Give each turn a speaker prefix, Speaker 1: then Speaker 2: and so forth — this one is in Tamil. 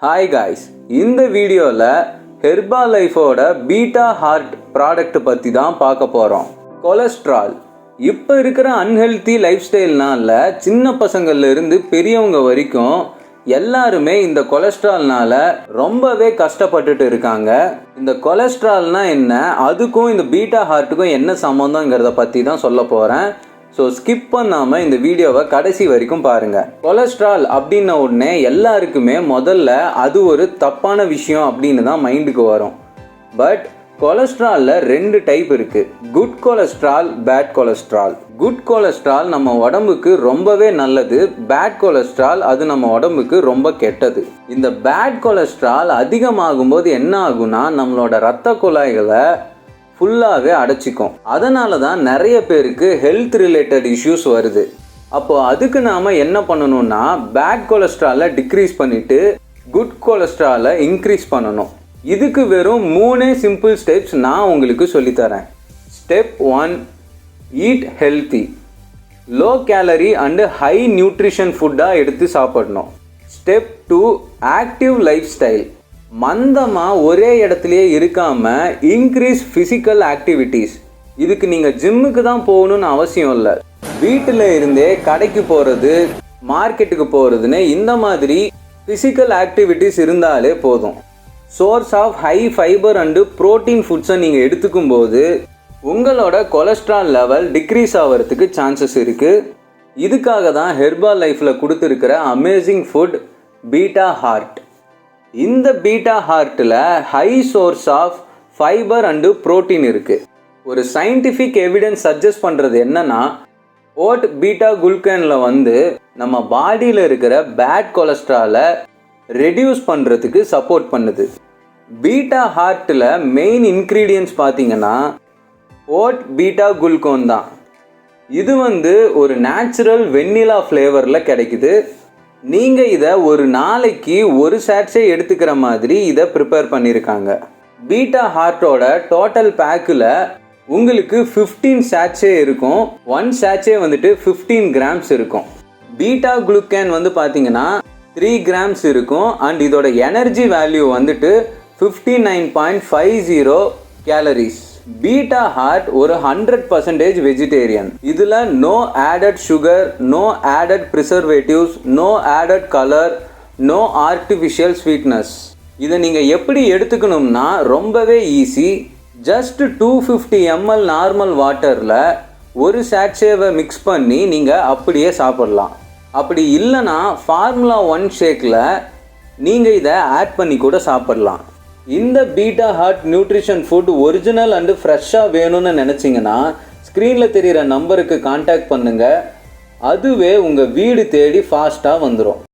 Speaker 1: ஹாய் காய்ஸ், இந்த வீடியோவில் ஹெர்பாலைஃபோட பீட்டா ஹார்ட் ப்ராடக்ட் பற்றி தான் பார்க்க போகிறோம். கொலஸ்ட்ரால் இப்போ இருக்கிற அன்ஹெல்தி லைஃப் ஸ்டைல்னால சின்ன பசங்கள்லேருந்து பெரியவங்க வரைக்கும் எல்லாருமே இந்த கொலஸ்ட்ரால்னால ரொம்பவே கஷ்டப்பட்டுட்டு இருக்காங்க. இந்த கொலஸ்ட்ரால்னா என்ன, அதுக்கும் இந்த பீட்டா ஹார்ட்டுக்கும் என்ன சம்மந்தங்கிறத பற்றி தான் சொல்ல போகிறேன். ஸோ ஸ்கிப் பண்ணாமல் இந்த வீடியோவை கடைசி வரைக்கும் பாருங்கள். கொலஸ்ட்ரால் அப்படின்ன உடனே எல்லாருக்குமே முதல்ல அது ஒரு தப்பான விஷயம் அப்படின்னு தான் மைண்டுக்கு வரும். பட் கொலஸ்ட்ராலில் 2 டைப் இருக்குது. Good cholesterol, bad cholesterol. Good cholesterol நம்ம உடம்புக்கு ரொம்பவே நல்லது. பேட் கொலஸ்ட்ரால் அது நம்ம உடம்புக்கு ரொம்ப கெட்டது. இந்த பேட் கொலஸ்ட்ரால் அதிகமாகும்போது என்ன ஆகும்னா நம்மளோட இரத்த குழாய்களை ஃபுல்லாகவே அடைச்சிக்கும். அதனால தான் நிறைய பேருக்கு ஹெல்த் ரிலேட்டட் இஷ்யூஸ் வருது. அப்போது அதுக்கு நாம் என்ன பண்ணணும்னா பேட் கொலஸ்ட்ராலை டிக்ரீஸ் பண்ணிவிட்டு குட் கொலஸ்ட்ராலை இன்க்ரீஸ் பண்ணணும். இதுக்கு வெறும் 3 சிம்பிள் ஸ்டெப்ஸ் நான் உங்களுக்கு சொல்லித்தரேன். Step 1, eat healthy. Low calorie and high nutrition ஃபுட்டாக எடுத்து சாப்பிடணும். Step 2, active life style. மந்தமாக ஒரே இடத்துலையே இருக்காமல் இன்க்ரீஸ் ஃபிசிக்கல் ஆக்டிவிட்டீஸ். இதுக்கு நீங்கள் ஜிம்முக்கு தான் போகணுன்னு அவசியம் இல்லை. வீட்டில் இருந்தே கடைக்கு போகிறது, மார்க்கெட்டுக்கு போகிறதுன்னு இந்த மாதிரி ஃபிசிக்கல் ஆக்டிவிட்டீஸ் இருந்தாலே போதும். Source of high fibre and protein ஃபுட்ஸை நீங்கள் எடுத்துக்கும் போது உங்களோட கொலஸ்ட்ரால் லெவல் டிக்ரீஸ் ஆகிறதுக்கு சான்சஸ் இருக்குது. இதுக்காக தான் ஹெர்பாலைஃப்பில் கொடுத்துருக்கிற அமேசிங் ஃபுட் பீட்டா ஹார்ட். இந்த பீட்டா ஹார்ட்டில் high source of fibre and protein இருக்குது. ஒரு சயின்டிஃபிக் எவிடன்ஸ் சஜஸ்ட் பண்ணுறது என்னன்னா ஓட் பீட்டா குளுக்கனில் நம்ம பாடியில் இருக்கிற பேட் கொலஸ்ட்ராலை ரெடியூஸ் பண்ணுறதுக்கு சப்போர்ட் பண்ணுது. பீட்டா ஹார்ட்டில் மெயின் இன்க்ரீடியன்ட்ஸ் பார்த்தீங்கன்னா ஓட் பீட்டா குளுக்கோன் தான். இது ஒரு நேச்சுரல் வெண்ணிலா ஃப்ளேவரில் கிடைக்குது. நீங்கள் இதை ஒரு நாளைக்கு ஒரு சாட்சே எடுத்துக்கிற மாதிரி இதை ப்ரிப்பேர் பண்ணியிருக்காங்க. பீட்டா ஹார்ட்டோட டோட்டல் பேக்கில் உங்களுக்கு 15 சாட்சே இருக்கும். 1 சாட்சே 15 கிராம்ஸ் இருக்கும். பீட்டா குளுக்கன் பார்த்தீங்கன்னா 3 கிராம்ஸ் இருக்கும். அண்ட் இதோட energy value 59.50 calories. Beta heart ஒரு 100% வெஜிடேரியன். இதில் no added sugar, no added preservatives, no added colour, no artificial sweetness. இதை நீங்கள் எப்படி எடுத்துக்கணும்னா ரொம்பவே ஈஸி. ஜஸ்ட் 250 ml நார்மல் வாட்டரில் ஒரு சாட்சேவை மிக்ஸ் பண்ணி நீங்கள் அப்படியே சாப்பிடலாம். அப்படி இல்லைனா ஃபார்முலா 1 ஷேக்கில் நீங்கள் இதை ஆட் பண்ணி கூட சாப்பிடலாம். இந்த beta heart nutrition food original and ஃப்ரெஷ்ஷாக வேணும்னு நினச்சிங்கன்னா ஸ்க்ரீனில் தெரிகிற நம்பருக்கு கான்டாக்ட் பண்ணுங்கள். அதுவே உங்கள் வீடு தேடி ஃபாஸ்ட்டாக வந்துடும்.